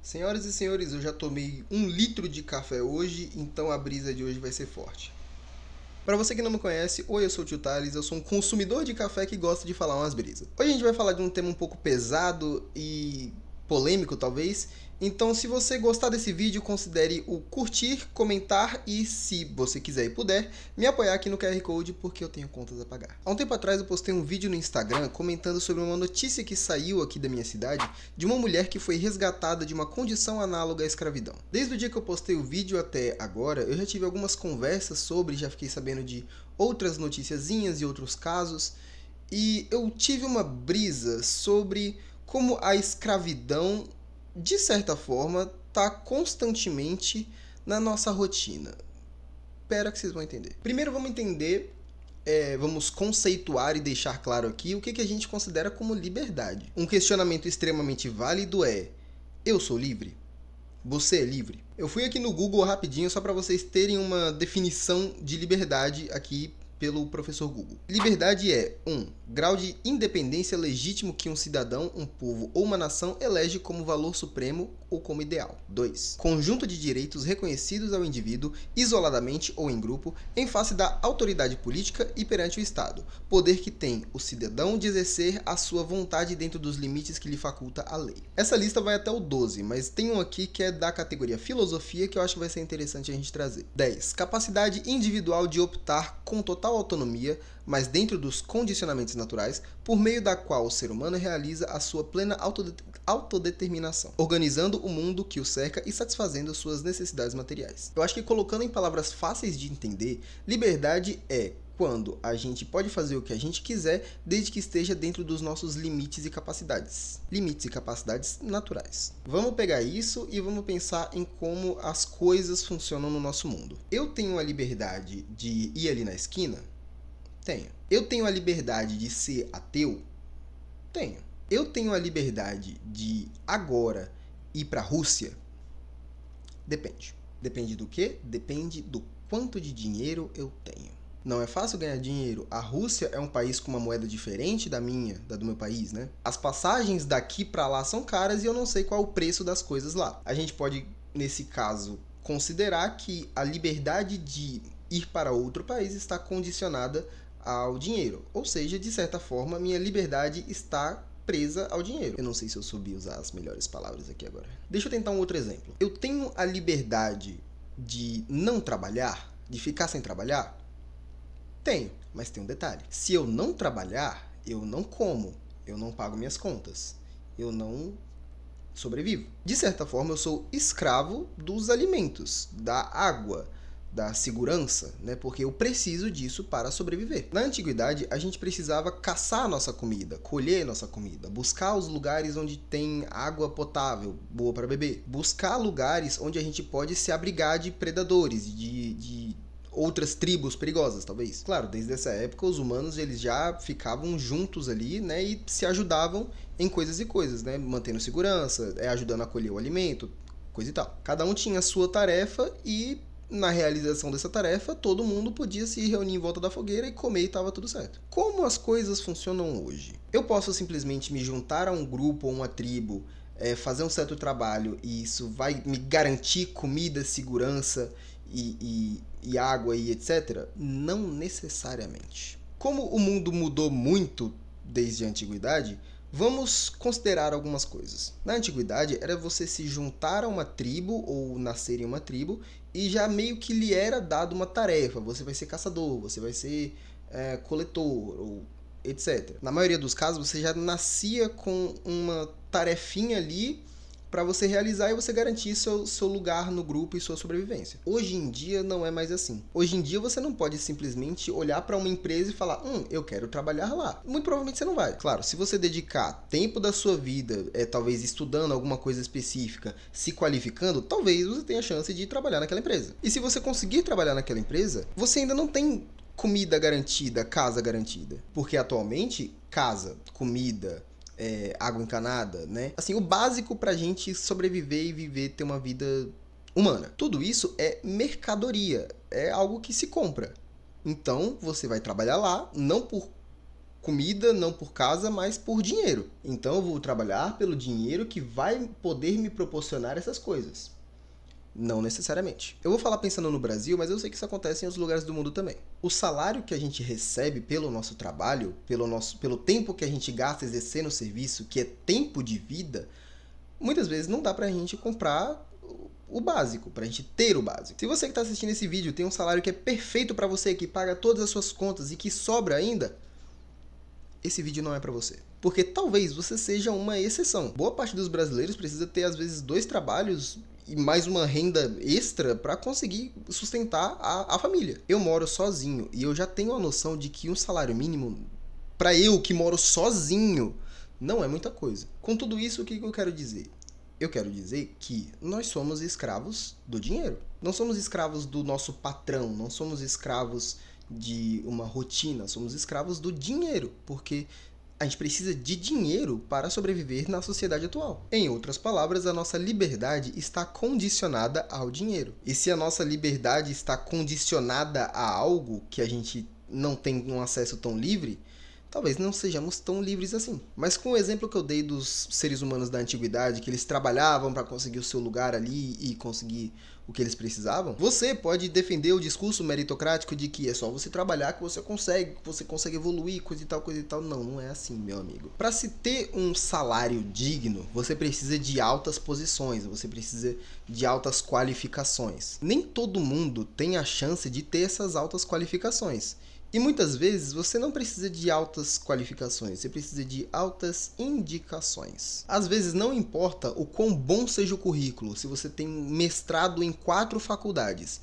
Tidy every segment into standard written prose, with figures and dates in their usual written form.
Senhoras e senhores, eu já tomei 1 litro de café hoje, então a brisa de hoje vai ser forte. Para você que não me conhece, oi, eu sou o Tio Thales, eu sou um consumidor de café que gosta de falar umas brisas. Hoje a gente vai falar de um tema um pouco pesado e polêmico, talvez. Então, se você gostar desse vídeo, considere o curtir, comentar e, se você quiser e puder, me apoiar aqui no QR Code porque eu tenho contas a pagar. Há um tempo atrás eu postei um vídeo no Instagram comentando sobre uma notícia que saiu aqui da minha cidade de uma mulher que foi resgatada de uma condição análoga à escravidão. Desde o dia que eu postei o vídeo até agora, eu já tive algumas conversas sobre, já fiquei sabendo de outras noticiazinhas e outros casos, e eu tive uma brisa sobre como a escravidão, de certa forma, está constantemente na nossa rotina. Espera que vocês vão entender. Primeiro vamos entender, vamos conceituar e deixar claro aqui o que a gente considera como liberdade. Um questionamento extremamente válido é: eu sou livre? Você é livre? Eu fui aqui no Google rapidinho só para vocês terem uma definição de liberdade aqui pelo professor Google. Liberdade é 1. Grau de independência legítimo que um cidadão, um povo ou uma nação elege como valor supremo ou como ideal. 2. Conjunto de direitos reconhecidos ao indivíduo, isoladamente ou em grupo, em face da autoridade política e perante o Estado. Poder que tem o cidadão de exercer a sua vontade dentro dos limites que lhe faculta a lei. Essa lista vai até o 12, mas tem um aqui que é da categoria filosofia que eu acho que vai ser interessante a gente trazer. 10. Capacidade individual de optar com total autonomia, mas dentro dos condicionamentos naturais, por meio da qual o ser humano realiza a sua plena autodeterminação, organizando o mundo que o cerca e satisfazendo suas necessidades materiais. Eu acho que, colocando em palavras fáceis de entender, liberdade é quando a gente pode fazer o que a gente quiser, desde que esteja dentro dos nossos limites e capacidades. Limites e capacidades naturais. Vamos pegar isso e vamos pensar em como as coisas funcionam no nosso mundo. Eu tenho a liberdade de ir ali na esquina? Tenho. Eu tenho a liberdade de ser ateu? Tenho. Eu tenho a liberdade de agora ir para a Rússia? Depende. Depende do quê? Depende do quanto de dinheiro eu tenho. Não é fácil ganhar dinheiro. A Rússia é um país com uma moeda diferente da minha, da do meu país, né? As passagens daqui para lá são caras e eu não sei qual é o preço das coisas lá. A gente pode, nesse caso, considerar que a liberdade de ir para outro país está condicionada ao dinheiro. Ou seja, de certa forma, minha liberdade está presa ao dinheiro. Eu não sei se eu soube usar as melhores palavras aqui agora. Deixa eu tentar um outro exemplo. Eu tenho a liberdade de não trabalhar, de ficar sem trabalhar? Tenho, mas tem um detalhe. Se eu não trabalhar, eu não como, eu não pago minhas contas, eu não sobrevivo. De certa forma, eu sou escravo dos alimentos, da água, da segurança, né? Porque eu preciso disso para sobreviver. Na antiguidade, a gente precisava caçar a nossa comida, colher nossa comida, buscar os lugares onde tem água potável, boa para beber, buscar lugares onde a gente pode se abrigar de predadores, de outras tribos perigosas, talvez. Claro, desde essa época os humanos eles já ficavam juntos ali, né, e se ajudavam em coisas e coisas, né, mantendo segurança, ajudando a colher o alimento, coisa e tal. Cada um tinha a sua tarefa e na realização dessa tarefa, todo mundo podia se reunir em volta da fogueira e comer e estava tudo certo. Como as coisas funcionam hoje? Eu posso simplesmente me juntar a um grupo ou uma tribo, fazer um certo trabalho e isso vai me garantir comida, segurança e água e etc? Não necessariamente. Como o mundo mudou muito desde a antiguidade, vamos considerar algumas coisas. Na antiguidade, era você se juntar a uma tribo ou nascer em uma tribo e já meio que lhe era dado uma tarefa. Você vai ser caçador, você vai ser coletor, ou etc. Na maioria dos casos, você já nascia com uma tarefinha ali para você realizar e você garantir seu lugar no grupo e sua sobrevivência. Hoje em dia não é mais assim. Hoje em dia você não pode simplesmente olhar para uma empresa e falar, eu quero trabalhar lá. Muito provavelmente você não vai. Claro, se você dedicar tempo da sua vida, talvez estudando alguma coisa específica, se qualificando, talvez você tenha a chance de trabalhar naquela empresa. E se você conseguir trabalhar naquela empresa, você ainda não tem comida garantida, casa garantida. Porque atualmente, casa, comida, água encanada, né? Assim, o básico pra gente sobreviver e viver, ter uma vida humana. Tudo isso é mercadoria, é algo que se compra. Então, você vai trabalhar lá, não por comida, não por casa, mas por dinheiro. Então eu vou trabalhar pelo dinheiro que vai poder me proporcionar essas coisas. Não necessariamente. Eu vou falar pensando no Brasil, mas eu sei que isso acontece em outros lugares do mundo também. O salário que a gente recebe pelo nosso trabalho, pelo tempo que a gente gasta exercendo o serviço, que é tempo de vida, muitas vezes não dá pra gente comprar o básico, pra gente ter o básico. Se você que tá assistindo esse vídeo tem um salário que é perfeito pra você, que paga todas as suas contas e que sobra ainda, esse vídeo não é pra você. Porque talvez você seja uma exceção. Boa parte dos brasileiros precisa ter, às vezes, 2 trabalhos e mais uma renda extra para conseguir sustentar a família. Eu moro sozinho e eu já tenho a noção de que um salário mínimo, para eu que moro sozinho, não é muita coisa. Com tudo isso, o que eu quero dizer? Eu quero dizer que nós somos escravos do dinheiro. Não somos escravos do nosso patrão, não somos escravos de uma rotina, somos escravos do dinheiro, porque a gente precisa de dinheiro para sobreviver na sociedade atual. Em outras palavras, a nossa liberdade está condicionada ao dinheiro. E se a nossa liberdade está condicionada a algo que a gente não tem um acesso tão livre, talvez não sejamos tão livres assim. Mas com o exemplo que eu dei dos seres humanos da antiguidade, que eles trabalhavam para conseguir o seu lugar ali e conseguir o que eles precisavam, você pode defender o discurso meritocrático de que é só você trabalhar que você consegue evoluir, coisa e tal, coisa e tal. Não, não é assim, meu amigo. Para se ter um salário digno, você precisa de altas posições, você precisa de altas qualificações. Nem todo mundo tem a chance de ter essas altas qualificações. E muitas vezes você não precisa de altas qualificações, você precisa de altas indicações. Às vezes não importa o quão bom seja o currículo, se você tem mestrado em 4 faculdades,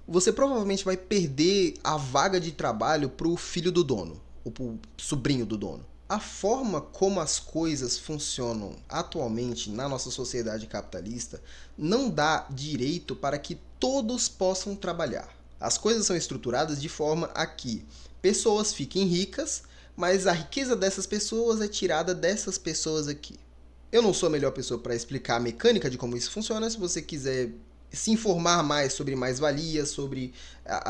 você provavelmente vai perder a vaga de trabalho para o filho do dono, ou para o sobrinho do dono. A forma como as coisas funcionam atualmente na nossa sociedade capitalista não dá direito para que todos possam trabalhar. As coisas são estruturadas de forma a que pessoas fiquem ricas, mas a riqueza dessas pessoas é tirada dessas pessoas aqui. Eu não sou a melhor pessoa para explicar a mecânica de como isso funciona. Se você quiser se informar mais sobre mais-valia, sobre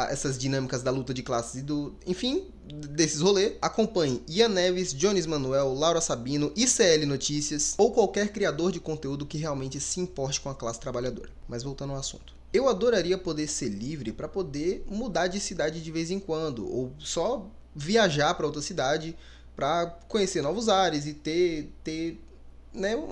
essas dinâmicas da luta de classes e enfim, desses rolês, acompanhe Ian Neves, Jones Manuel, Laura Sabino, ICL Notícias ou qualquer criador de conteúdo que realmente se importe com a classe trabalhadora. Mas voltando ao assunto. Eu adoraria poder ser livre para poder mudar de cidade de vez em quando, ou só viajar para outra cidade para conhecer novos ares e ter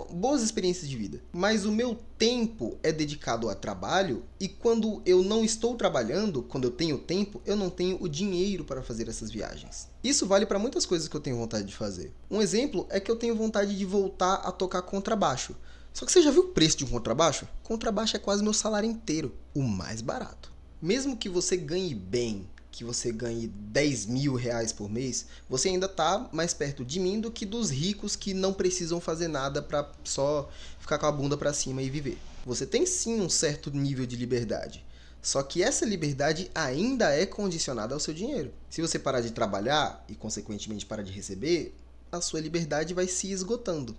boas experiências de vida. Mas o meu tempo é dedicado a trabalho e quando eu não estou trabalhando, quando eu tenho tempo, eu não tenho o dinheiro para fazer essas viagens. Isso vale para muitas coisas que eu tenho vontade de fazer. Um exemplo é que eu tenho vontade de voltar a tocar contrabaixo. Só que você já viu o preço de um contrabaixo? Contrabaixo é quase meu salário inteiro, o mais barato. Mesmo que você ganhe bem, que você ganhe 10 mil reais por mês, você ainda está mais perto de mim do que dos ricos que não precisam fazer nada para só ficar com a bunda para cima e viver. Você tem sim um certo nível de liberdade, só que essa liberdade ainda é condicionada ao seu dinheiro. Se você parar de trabalhar e consequentemente parar de receber, a sua liberdade vai se esgotando.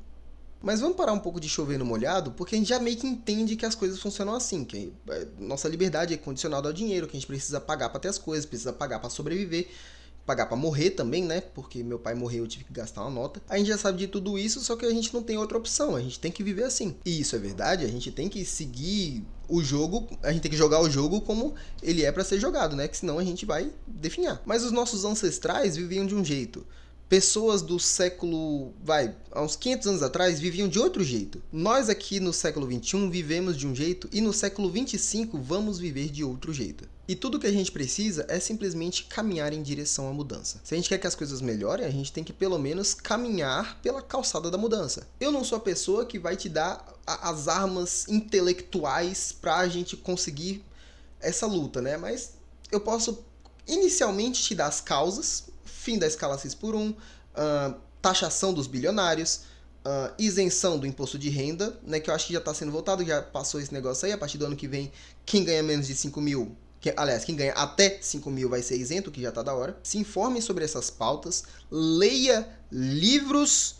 Mas vamos parar um pouco de chover no molhado, porque a gente já meio que entende que as coisas funcionam assim, que nossa liberdade é condicionada ao dinheiro, que a gente precisa pagar para ter as coisas, precisa pagar para sobreviver, pagar para morrer também, né? Porque meu pai morreu, eu tive que gastar uma nota. A gente já sabe de tudo isso, só que a gente não tem outra opção, a gente tem que viver assim. E isso é verdade, a gente tem que seguir o jogo, a gente tem que jogar o jogo como ele é para ser jogado, né? Que senão a gente vai definhar. Mas os nossos ancestrais viviam de um jeito. Pessoas do século, há uns 500 anos atrás, viviam de outro jeito. Nós aqui no século XXI vivemos de um jeito e no século XXV vamos viver de outro jeito. E tudo que a gente precisa é simplesmente caminhar em direção à mudança. Se a gente quer que as coisas melhorem, a gente tem que pelo menos caminhar pela calçada da mudança. Eu não sou a pessoa que vai te dar as armas intelectuais pra gente conseguir essa luta, né? Mas eu posso inicialmente te dar as causas, fim da escala 6x1, taxação dos bilionários, isenção do imposto de renda, né, que eu acho que já está sendo votado, já passou esse negócio aí. A partir do ano que vem, quem ganha menos de 5 mil, quem ganha até 5 mil vai ser isento, que já está da hora. Se informe sobre essas pautas, leia livros,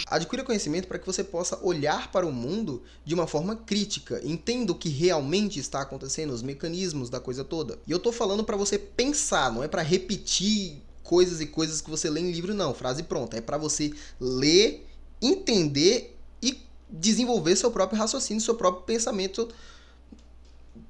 adquira conhecimento para que você possa olhar para o mundo de uma forma crítica, entenda o que realmente está acontecendo, os mecanismos da coisa toda. E eu tô falando para você pensar, não é para repetir coisas e coisas que você lê em livro, não. Frase pronta. É para você ler, entender e desenvolver seu próprio raciocínio, seu próprio pensamento.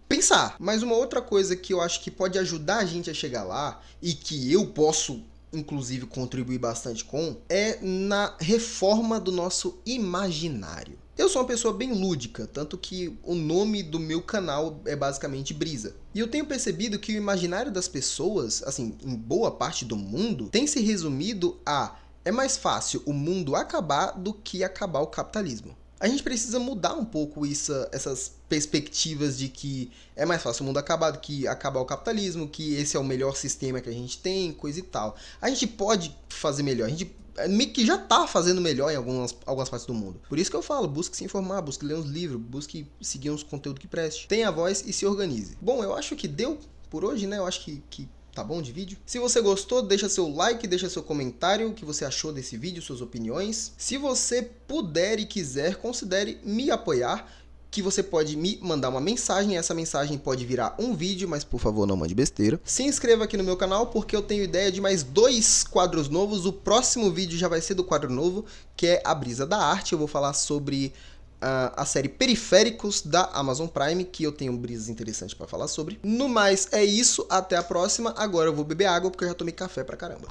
Pensar. Mas uma outra coisa que eu acho que pode ajudar a gente a chegar lá e que eu posso, inclusive, contribuir bastante com, é na reforma do nosso imaginário. Eu sou uma pessoa bem lúdica, tanto que o nome do meu canal é basicamente Brisa. E eu tenho percebido que o imaginário das pessoas, assim, em boa parte do mundo, tem se resumido a: é mais fácil o mundo acabar do que acabar o capitalismo. A gente precisa mudar um pouco essas perspectivas de que é mais fácil o mundo acabar do que acabar o capitalismo, que esse é o melhor sistema que a gente tem, coisa e tal. A gente pode fazer melhor, a gente meio que já tá fazendo melhor em algumas partes do mundo. Por isso que eu falo, busque se informar, busque ler uns livros, busque seguir uns conteúdos que preste. Tenha voz e se organize. Bom, eu acho que deu por hoje, né? Eu acho que tá bom de vídeo? Se você gostou, deixa seu like, deixa seu comentário, o que você achou desse vídeo, suas opiniões. Se você puder e quiser, considere me apoiar, que você pode me mandar uma mensagem, essa mensagem pode virar um vídeo, mas por favor não mande besteira. Se inscreva aqui no meu canal, porque eu tenho ideia de mais 2 quadros novos. O próximo vídeo já vai ser do quadro novo, que é a Brisa da Arte. Eu vou falar sobre a série Periféricos da Amazon Prime, que eu tenho brisas interessantes para falar sobre. No mais, é isso. Até a próxima. Agora eu vou beber água, porque eu já tomei café pra caramba.